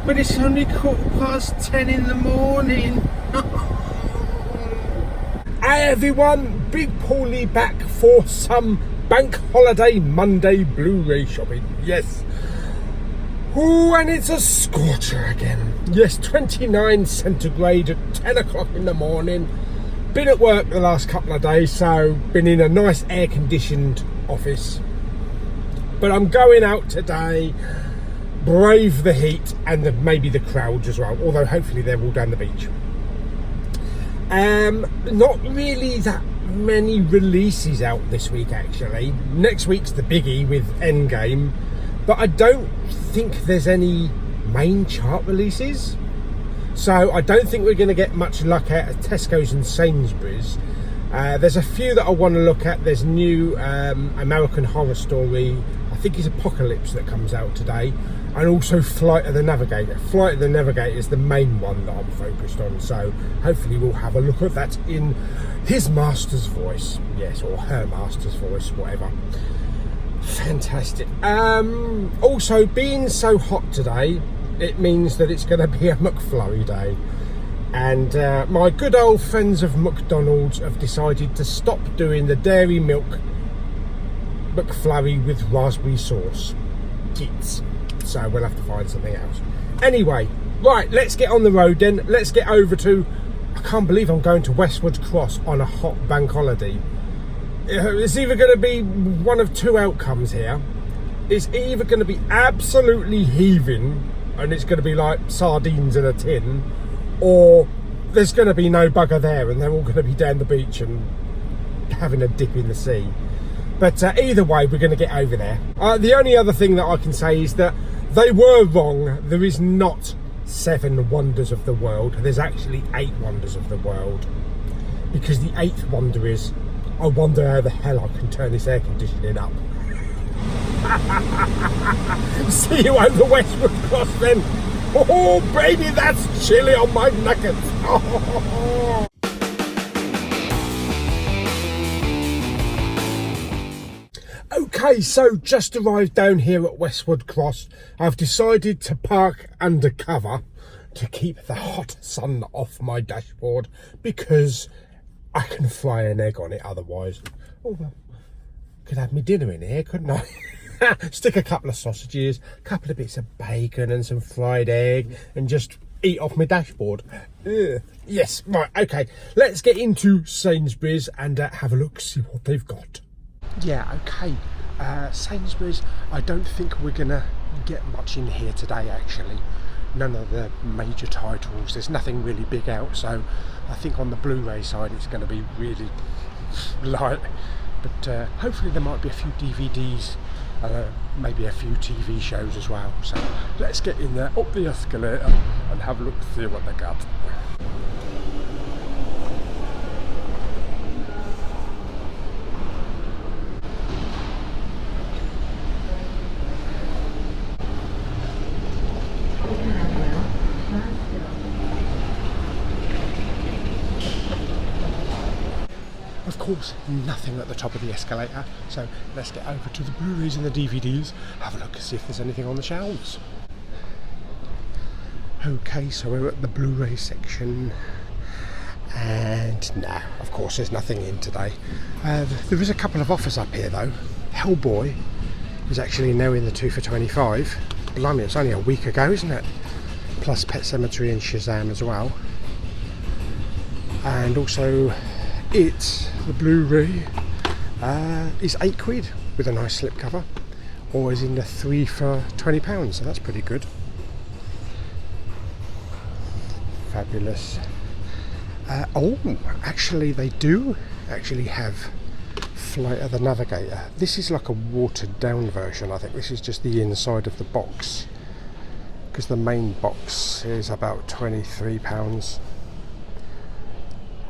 But it's only 10:15 in the morning. Hi everyone, Big Pauly back for some Bank Holiday Monday Blu-ray shopping. Yes. Ooh, and it's a scorcher again. Yes, 29 centigrade at 10 o'clock in the morning. Been at work the last couple of days, so been in a nice air-conditioned office. But I'm going out today, brave the heat and maybe the crowds as well, although hopefully they're all down the beach. Not really that many releases out this week actually. Next week's the biggie with Endgame, but I don't think there's any main chart releases. So I don't think we're going to get much luck at Tesco's and Sainsbury's. There's a few that I want to look at. There's new American Horror Story, I think it's Apocalypse, that comes out today, and also Flight of the Navigator. Flight of the Navigator is the main one that I'm focused on, so hopefully we'll have a look at that in his master's voice. Yes, or her master's voice, whatever. Fantastic. Also, being so hot today, it means that it's going to be a McFlurry day. And my good old friends of McDonald's have decided to stop doing the dairy milk McFlurry with raspberry sauce kits. So we'll have to find something else. Anyway, right, let's get on the road then. Let's get over to, I can't believe I'm going to Westwood Cross on a hot bank holiday. It's either going to be one of two outcomes here. It's either going to be absolutely heaving and it's going to be like sardines in a tin, or there's going to be no bugger there and they're all going to be down the beach and having a dip in the sea. But either way, we're going to get over there. The only other thing that I can say is that they were wrong. There is not 7 wonders of the world. There's actually 8 wonders of the world. Because the 8th wonder is, I wonder how the hell I can turn this air conditioning up. See you over Westwood Cross then. Oh baby, that's chilly on my knuckles. Oh. Okay, so just arrived down here at Westwood Cross. I've decided to park under cover to keep the hot sun off my dashboard because I can fry an egg on it otherwise. Oh, well, could have my dinner in here, couldn't I? Stick a couple of sausages, a couple of bits of bacon and some fried egg and just eat off my dashboard. Ugh. Yes, right, okay. Let's get into Sainsbury's and have a look, see what they've got. Yeah, okay. Sainsbury's, I don't think we're going to get much in here today actually. None of the major titles. There's nothing really big out, so I think on the Blu-ray side it's going to be really light. But hopefully there might be a few DVDs, maybe a few TV shows as well. So let's get in there, up the escalator and have a look, see what they got. Of course, nothing at the top of the escalator, so let's get over to the Blu-rays and the DVDs, have a look and see if there's anything on the shelves. Okay, so we're at the Blu-ray section, and no, of course there's nothing in today. There is a couple of offers up here though. Hellboy is actually now in the 2 for $25. Blimey, it's only a week ago, isn't it? Plus Pet Sematary and Shazam as well. And also the Blu-ray is £8 with a nice slipcover, or is in the 3 for £20, so that's pretty good. Fabulous. Oh, actually they do actually have Flight of the Navigator. This is like a watered down version. I think this is just the inside of the box, because the main box is about £23.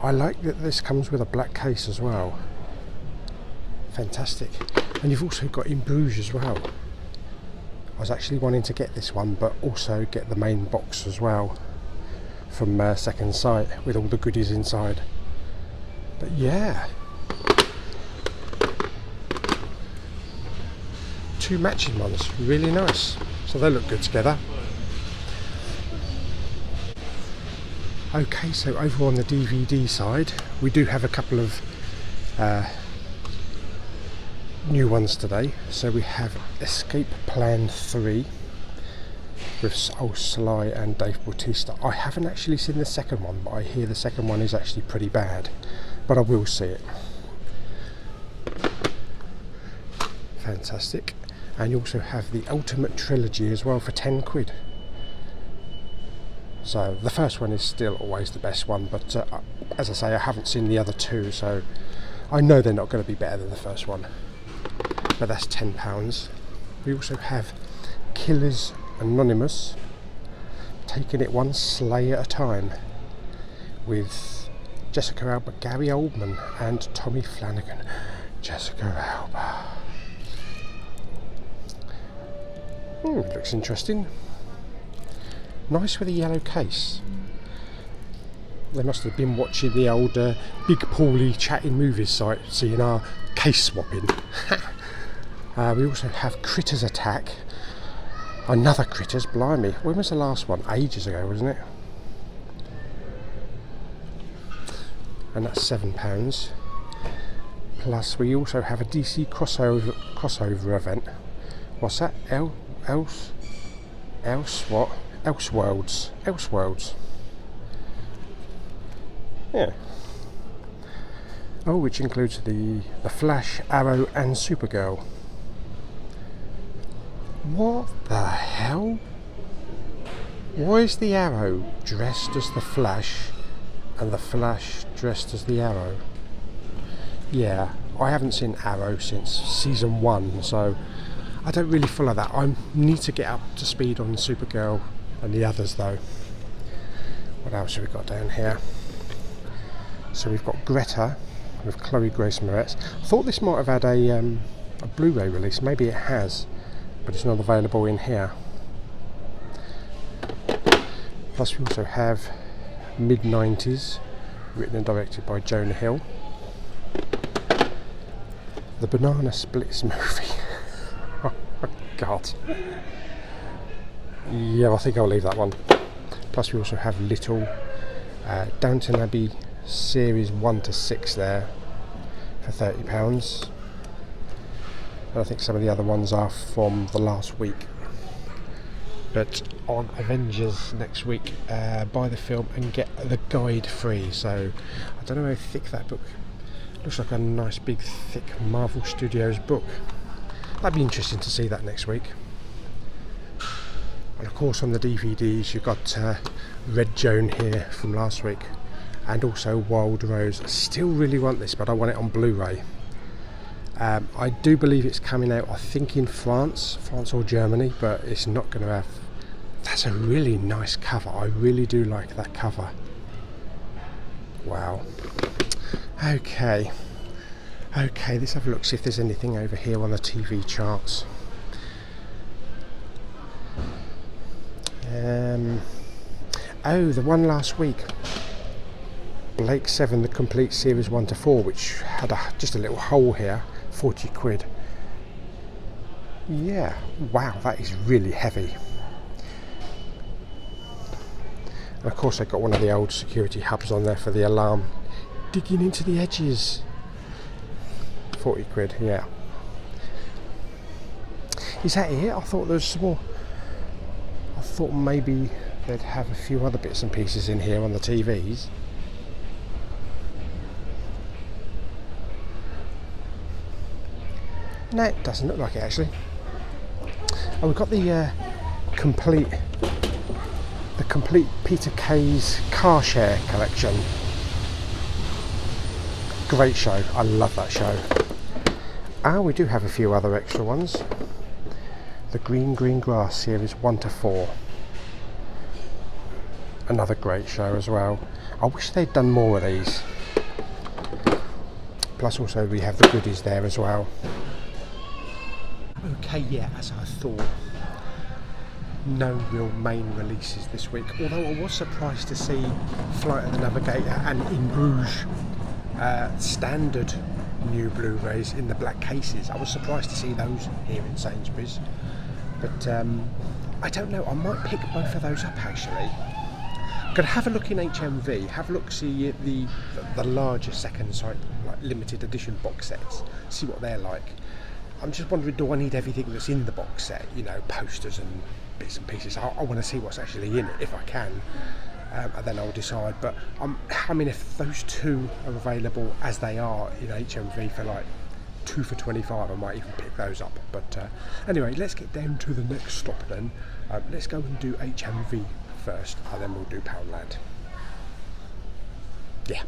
I like that this comes with a black case as well. Fantastic. And you've also got In Bruges as well. I was actually wanting to get this one, but also get the main box as well from Second Sight with all the goodies inside. But yeah, two matching ones, really nice. So they look good together. Okay, so over on the DVD side, we do have a couple of new ones today. So we have Escape Plan 3 with old Sly and Dave Bautista. I haven't actually seen the second one, but I hear the second one is actually pretty bad, but I will see it. Fantastic. And you also have the Ultimate Trilogy as well for 10 quid. So the first one is still always the best one, but as I say, I haven't seen the other two, so I know they're not going to be better than the first one. But that's £10. We also have Killers Anonymous, taking it one sleigh at a time, with Jessica Alba, Gary Oldman and Tommy Flanagan. Jessica Alba. Looks interesting. Nice with a yellow case. They must have been watching the old Big Pauly Chatting Movies site, seeing our case swapping. We also have Critters Attack. Another Critters, blimey. When was the last one? Ages ago, wasn't it? And that's £7. Plus we also have a DC crossover event. What's that? Elseworlds. Yeah. Oh, which includes the Flash, Arrow and Supergirl. What the hell? Why is the Arrow dressed as the Flash and the Flash dressed as the Arrow? Yeah, I haven't seen Arrow since season 1, so I don't really follow that. I need to get up to speed on Supergirl and the others though. What else have we got down here? So we've got Greta with Chloe Grace Moretz. I thought this might have had a Blu-ray release. Maybe it has, but it's not available in here. Plus we also have Mid-90s, written and directed by Jonah Hill. The Banana Splits movie. Oh God. Yeah, I think I'll leave that one. Plus we also have Little, Downton Abbey series 1 to 6 there for £30. And I think some of the other ones are from the last week. But on Avengers next week, buy the film and get the guide free. So I don't know how thick that book looks, like a nice big thick Marvel Studios book. That'd be interesting to see that next week. And of course on the DVDs you've got Red Joan here from last week, and also Wild Rose. I still really want this, but I want it on Blu-ray. I do believe it's coming out, I think in France or Germany, but it's not going to have. That's a really nice cover. I really do like that cover. Wow. Okay, let's have a look, see if there's anything over here on the TV charts. Oh, the one last week, Blake 7, the complete series 1 to 4, which had just a little hole here, 40 quid. Yeah, wow, that is really heavy. And of course they've got one of the old security hubs on there for the alarm. Digging into the edges. 40 quid, yeah. Is that it? I thought there was some more. I thought maybe they'd have a few other bits and pieces in here on the TVs. No, it doesn't look like it actually. Oh, we've got the complete Peter Kay's car share collection. Great show, I love that show. We do have a few other extra ones. The Green Grass series 1 to 4. Another great show as well. I wish they'd done more of these. Plus also we have the goodies there as well. Okay, yeah, as I thought, no real main releases this week, although I was surprised to see Flight of the Navigator and In Bruges standard new Blu-rays in the black cases. I was surprised to see those here in Sainsbury's, but I don't know, I might pick both of those up actually. I'm going to have a look in HMV, have a look, see the larger second sight, like limited edition box sets, see what they're like. I'm just wondering, do I need everything that's in the box set, you know, posters and bits and pieces? I want to see what's actually in it if I can, and then I'll decide. But I mean, if those two are available as they are in HMV for like 2 for $25, I might even pick those up. But anyway, let's get down to the next stop then. Let's go and do HMV first, and then we'll do Poundland. Yeah.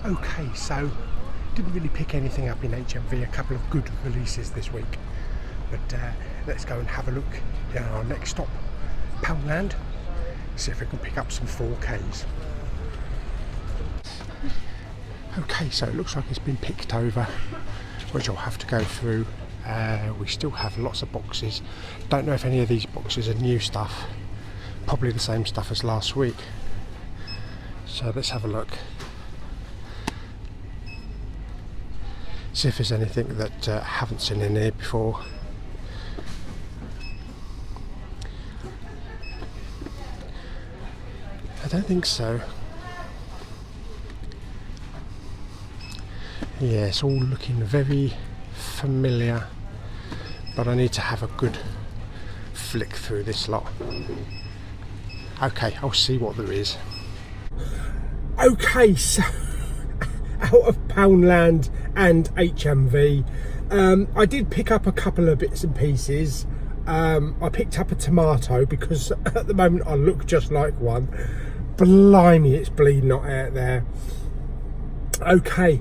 Okay, so didn't really pick anything up in HMV, a couple of good releases this week, but let's go and have a look at our next stop, Poundland, see if we can pick up some 4Ks. Okay, so it looks like it's been picked over, which I'll have to go through. We still have lots of boxes. Don't know if any of these boxes are new stuff, probably the same stuff as last week. So let's have a look. See if there's anything that I haven't seen in here before. I don't think so. Yeah, it's all looking very familiar, but I need to have a good flick through this lot. Okay, I'll see what there is. Okay, so out of Poundland and HMV, I did pick up a couple of bits and pieces. I picked up a tomato because at the moment I look just like one. Blimey, it's bleeding hot out there. Okay,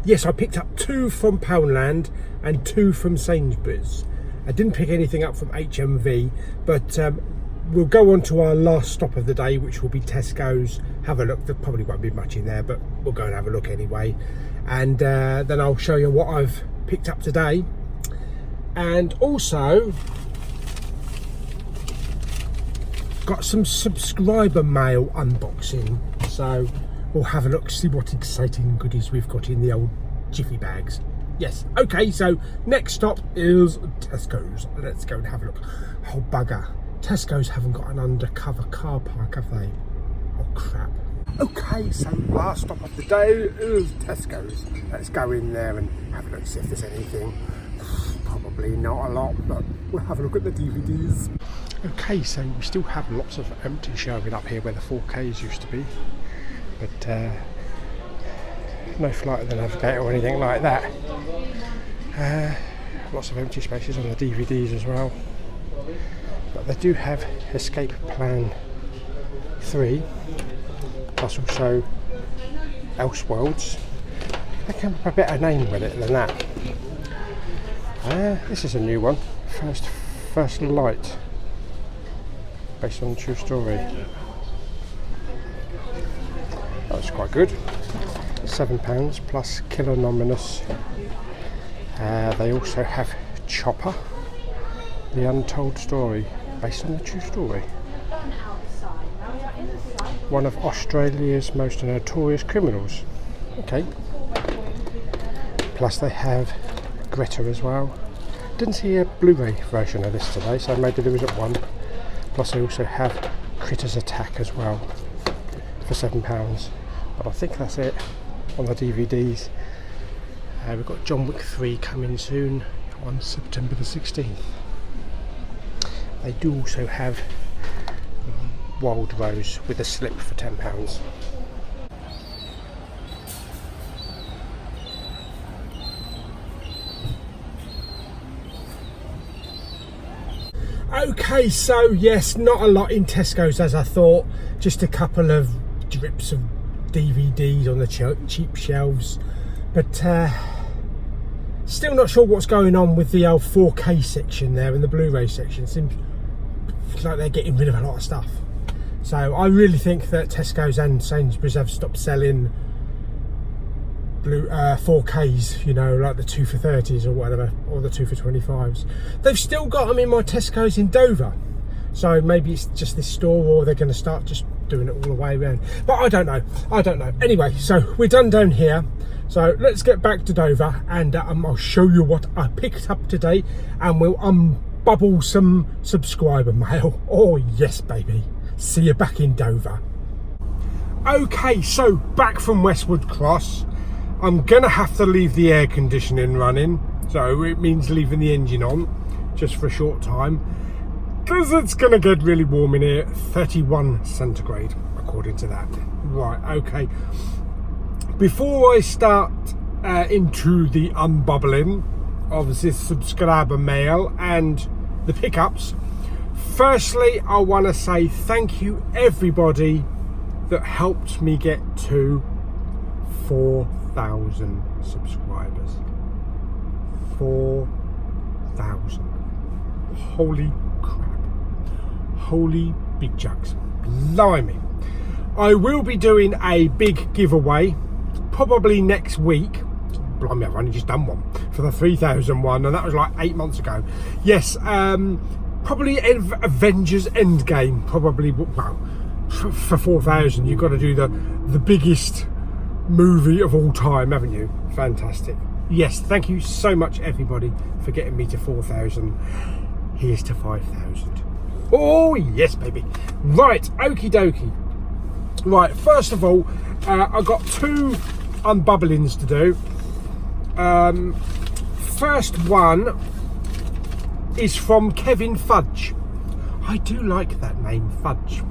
yes, I picked up 2 from Poundland and 2 from Sainsbury's. I didn't pick anything up from HMV, but we'll go on to our last stop of the day, which will be Tesco's. Have a look. There probably won't be much in there, but we'll go and have a look anyway. And then I'll show you what I've picked up today. And also got some subscriber mail unboxing. So we'll have a look, see what exciting goodies we've got in the old jiffy bags. Yes, okay, so next stop is Tesco's. Let's go and have a look. Oh, bugger. Tesco's haven't got an undercover car park, have they? Oh, crap. Okay, so last stop of the day is Tesco's. Let's go in there and have a look, see if there's anything. Probably not a lot, but we'll have a look at the DVDs. Okay, so we still have lots of empty shelving up here where the 4Ks used to be. But no Flight of the Navigator or anything like that. Lots of empty spaces on the DVDs as well. But they do have Escape Plan 3, plus also Elseworlds. They come up a better name with it than that. This is a new one, First Light, based on a true story. That's quite good. £7 plus Killer Anonymous. They also have Chopper, The Untold Story, based on a true story. One of Australia's most notorious criminals. Okay. Plus they have Greta as well. Didn't see a Blu-ray version of this today, so maybe there isn't one. Plus they also have Critters Attack as well for £7. But I think that's it on the DVDs. We've got John Wick 3 coming soon on September the 16th. They do also have Wild Rose with a slip for £10. Okay, so yes, not a lot in Tesco's as I thought. Just a couple of drips of DVDs on the cheap shelves, but still not sure what's going on with the old 4K section there and the Blu-ray section. Seems like they're getting rid of a lot of stuff. So I really think that Tesco's and Sainsbury's have stopped selling 4Ks, you know, like the 2 for 30s or whatever, or the 2 for 25s. They've still got them in my Tesco's in Dover. So maybe it's just this store, or they're going to start just doing it all the way around. But I don't know. Anyway, so we're done down here. So let's get back to Dover, and I'll show you what I picked up today, and we'll unbubble some subscriber mail. Oh yes, baby. See you back in Dover. Okay, so back from Westwood Cross. I'm gonna have to leave the air conditioning running, so it means leaving the engine on just for a short time, because it's gonna get really warm in here. 31 centigrade according to that. Right, okay, before I start into the unbubbling of this subscriber mail and the pickups, firstly I want to say thank you everybody that helped me get to 4,000 subscribers. 4,000. Holy crap. Holy big jugs. Blimey. I will be doing a big giveaway probably next week. Blimey, I've only just done one for the 3,000 one, and that was like 8 months ago. Yes, probably Avengers Endgame, probably. Well, for 4,000, you've got to do the biggest movie of all time, haven't you? Fantastic. Yes, thank you so much, everybody, for getting me to 4,000. Here's to 5,000. Oh, yes, baby. Right, okie dokie. Right, first of all, I've got 2 unbubblings to do. First one is from Kevin Fudge. I do like that name, Fudge.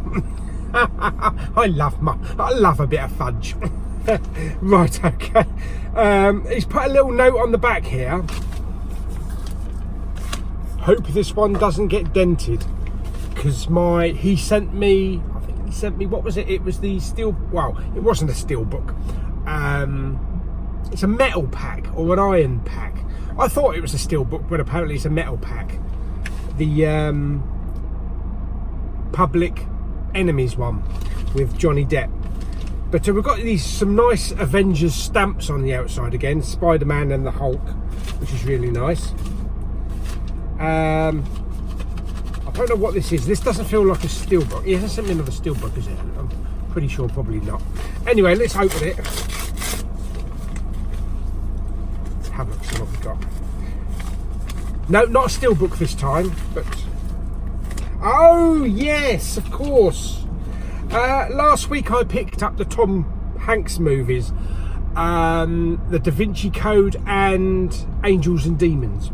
I love a bit of fudge. Right, okay. He's put a little note on the back here. Hope this one doesn't get dented, because he sent me, what was it? It was the steel, well, it wasn't a steel book. It's a metal pack or an iron pack. I thought it was a steel book, but apparently it's a metal pack. The Public Enemies one with Johnny Depp. But we've got some nice Avengers stamps on the outside again, Spider-Man and the Hulk, which is really nice. I don't know what this is. This doesn't feel like a steelbook. He hasn't sent me another steelbook, is it? I'm pretty sure probably not. Anyway, let's open it. Let's have a look, see what we've got. No, not a steelbook this time, but... Oh, yes, of course. Last week I picked up the Tom Hanks movies, the Da Vinci Code and Angels and Demons.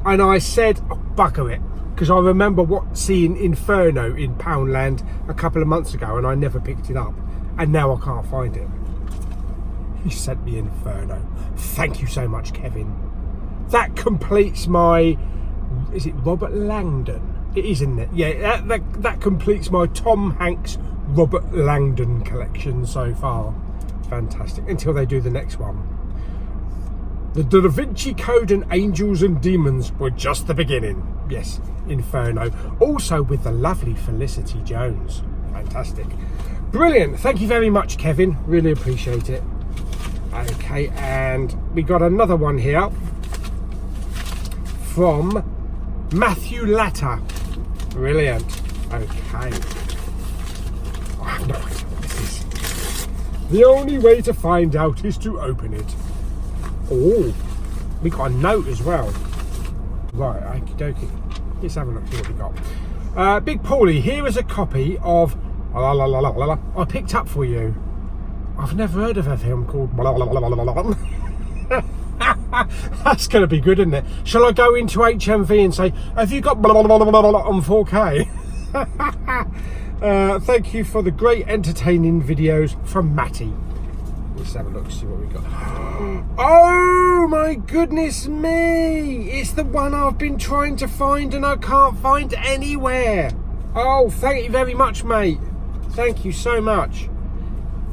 And I said, oh, bugger it, because I remember seeing Inferno in Poundland a couple of months ago, and I never picked it up, and now I can't find it. He sent me Inferno. Thank you so much, Kevin. That completes my... Is it Robert Langdon? It is, isn't it? Yeah, that completes my Tom Hanks Robert Langdon collection so far. Fantastic. Until they do the next one. The Da Vinci Code and Angels and Demons were just the beginning. Yes, Inferno. Also with the lovely Felicity Jones. Fantastic. Brilliant. Thank you very much, Kevin. Really appreciate it. Okay, and we got another one here from Matthew Latta. Brilliant. Okay. I have no idea what this is. The only way to find out is to open it. Oh, we got a note as well. Right, okie dokie. Let's have a look, see what we got. Big Pauly, here is a copy of I picked up for you. I've never heard of a film called That's going to be good, isn't it? Shall I go into HMV and say, have you got on 4K? Thank you for the great entertaining videos from Matty. Let's have a look, see what we got. Oh my goodness me! It's the one I've been trying to find and I can't find anywhere. Oh, thank you very much, mate. Thank you so much.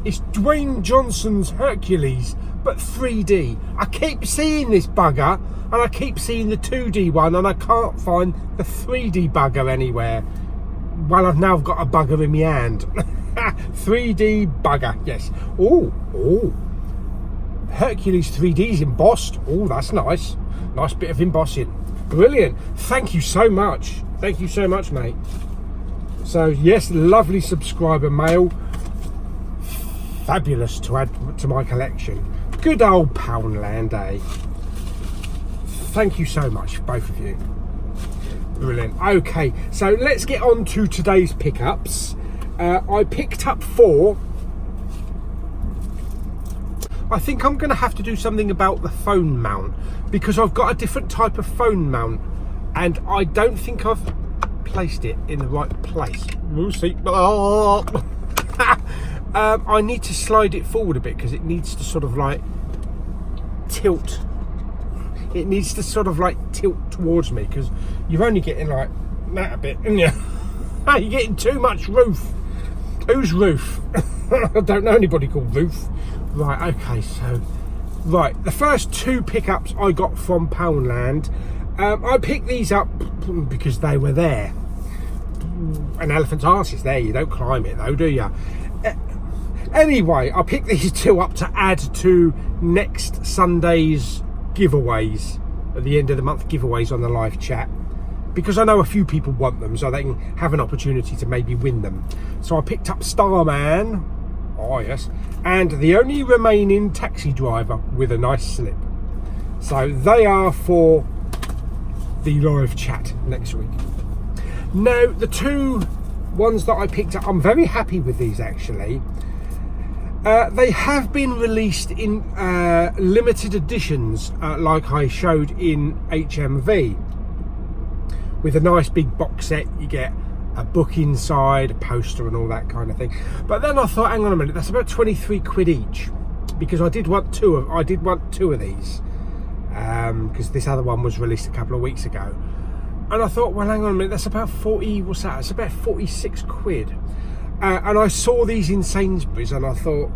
It's Dwayne Johnson's Hercules, but 3D. I keep seeing this bugger and I keep seeing the 2D one and I can't find the 3D bugger anywhere. Well, I've now got a bugger in my hand. 3D bugger, yes. Oh, Hercules 3D's embossed. Oh, that's nice. Nice bit of embossing. Brilliant. Thank you so much. Thank you so much, mate. So, yes, lovely subscriber mail. Fabulous to add to my collection. Good old Poundland, eh? Thank you so much, both of you. Brilliant. Okay, so let's get on to today's pickups. I picked up 4. I think I'm going to have to do something about the phone mount because I've got a different type of phone mount and I don't think I've placed it in the right place. We'll see. I need to slide it forward a bit because it needs to sort of like tilt. It needs to sort of like tilt towards me because you're only getting like that a bit, aren't you? You're getting too much roof. Who's Roof? I don't know anybody called Roof. Right, okay, so right, the first 2 pickups I got from Poundland. I picked these up because they were there. An elephant's arse is there, you don't climb it though, do you? Anyway, I picked these 2 up to add to next Sunday's giveaways, at the end of the month giveaways on the live chat. because I know a few people want them, so they can have an opportunity to maybe win them. So I picked up Starman, oh yes, and the only remaining Taxi Driver with a nice slip. So they are for the live chat next week. Now, the two ones that I picked up, I'm very happy with these actually. They have been released in limited editions, like I showed in HMV, with a nice big box set. You get a book inside, a poster and all that kind of thing. But then I thought, hang on a minute, that's about 23 quid each, because I did want two of these, because this other one was released a couple of weeks ago. And I thought, well, hang on a minute, that's about 40, what's that? It's about 46 quid. And I saw these in Sainsbury's and I thought,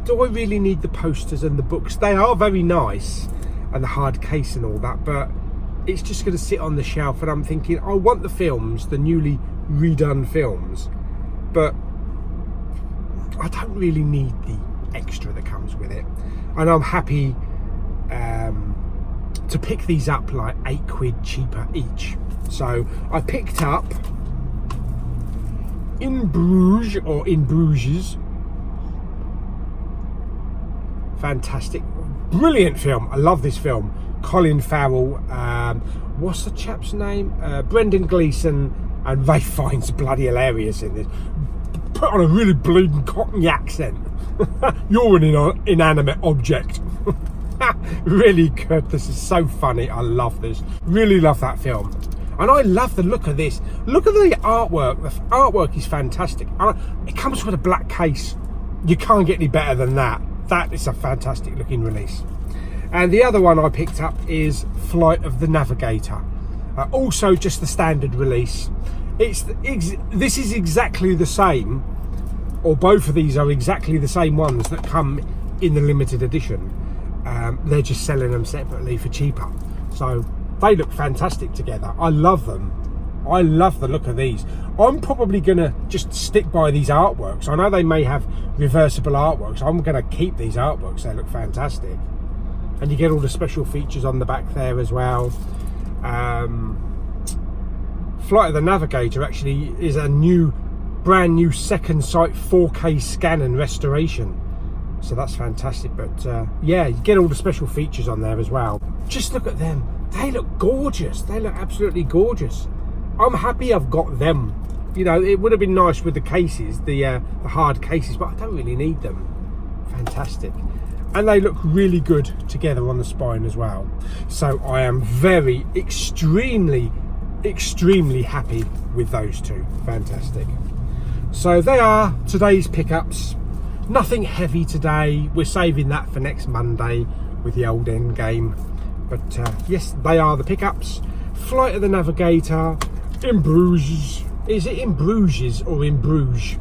do I really need the posters and the books? They are very nice, and the hard case and all that, but it's just going to sit on the shelf. And I'm thinking, I want the films, the newly redone films, but I don't really need the extra that comes with it. And I'm happy to pick these up like 8 quid cheaper each. So I picked up In Bruges. Fantastic, brilliant film. I love this film. Colin Farrell, what's the chap's name? Brendan Gleeson, and Ray Fiennes bloody hilarious in this. Put on a really bleeding Cockney accent. You're an inanimate object. Really good. This is so funny. I love this. Really love that film. And I love the look of this. Look at the artwork. The artwork is fantastic. It comes with a black case. You can't get any better than that. That is a fantastic looking release. And the other one I picked up is Flight of the Navigator. Also just the standard release. This is exactly the same, or both of these are exactly the same ones that come in the limited edition. They're just selling them separately for cheaper. So they look fantastic together. I love them. I love the look of these. I'm probably gonna just stick by these artworks. I know they may have reversible artworks. I'm gonna keep these artworks. They look fantastic. And you get all the special features on the back there as well. Flight of the Navigator actually is a brand new second sight 4K scan and restoration. So that's fantastic. But yeah, you get all the special features on there as well. Just look at them. They look gorgeous. They look absolutely gorgeous. I'm happy I've got them. You know, it would have been nice with the cases, the hard cases, but I don't really need them. Fantastic. And they look really good together on the spine as well. So I am extremely happy with those two. Fantastic. So they are today's pickups. Nothing heavy today. We're saving that for next Monday with the old end game. But yes, they are the pickups. Flight of the Navigator, In Bruges. Is it In Bruges or In Bruges?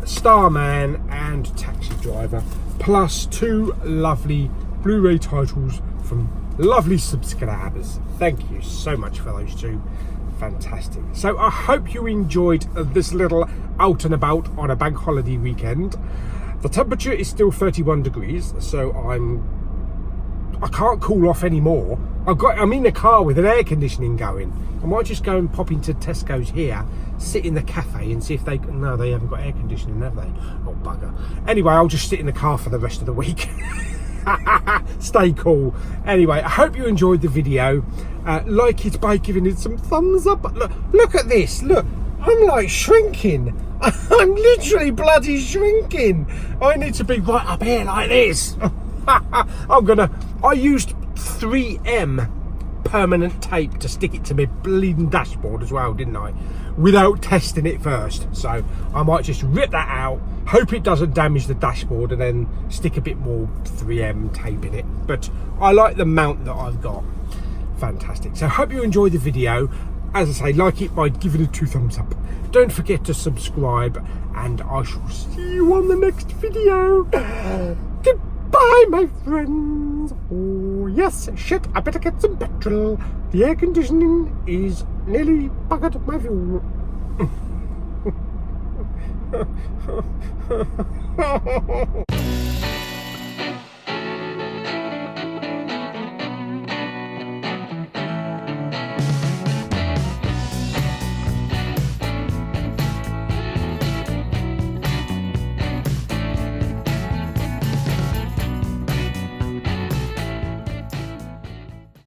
Starman and Taxi Driver, plus 2 lovely Blu-ray titles from lovely subscribers. Thank you so much for those two. Fantastic. So I hope you enjoyed this little out and about on a bank holiday weekend. The temperature is still 31 degrees, so I can't cool off anymore. I'm in the car with an air conditioning going. I might just go and pop into Tesco's here, sit in the cafe and see if no, they haven't got air conditioning, have they? Oh, bugger. Anyway, I'll just sit in the car for the rest of the week. Stay cool. Anyway, I hope you enjoyed the video. Like it by giving it some thumbs up. Look at this. Look, I'm like shrinking. I'm literally bloody shrinking. I need to be right up here like this. I used 3M permanent tape to stick it to my bleeding dashboard as well, didn't I? Without testing it first. So I might just rip that out, hope it doesn't damage the dashboard, and then stick a bit more 3M tape in it. But I like the mount that I've got. Fantastic. So I hope you enjoyed the video. As I say, like it by giving it 2 thumbs up. Don't forget to subscribe, and I shall see you on the next video. Goodbye, my friends. Oh yes, shit, I better get some petrol. The air conditioning is nearly buggered my fuel.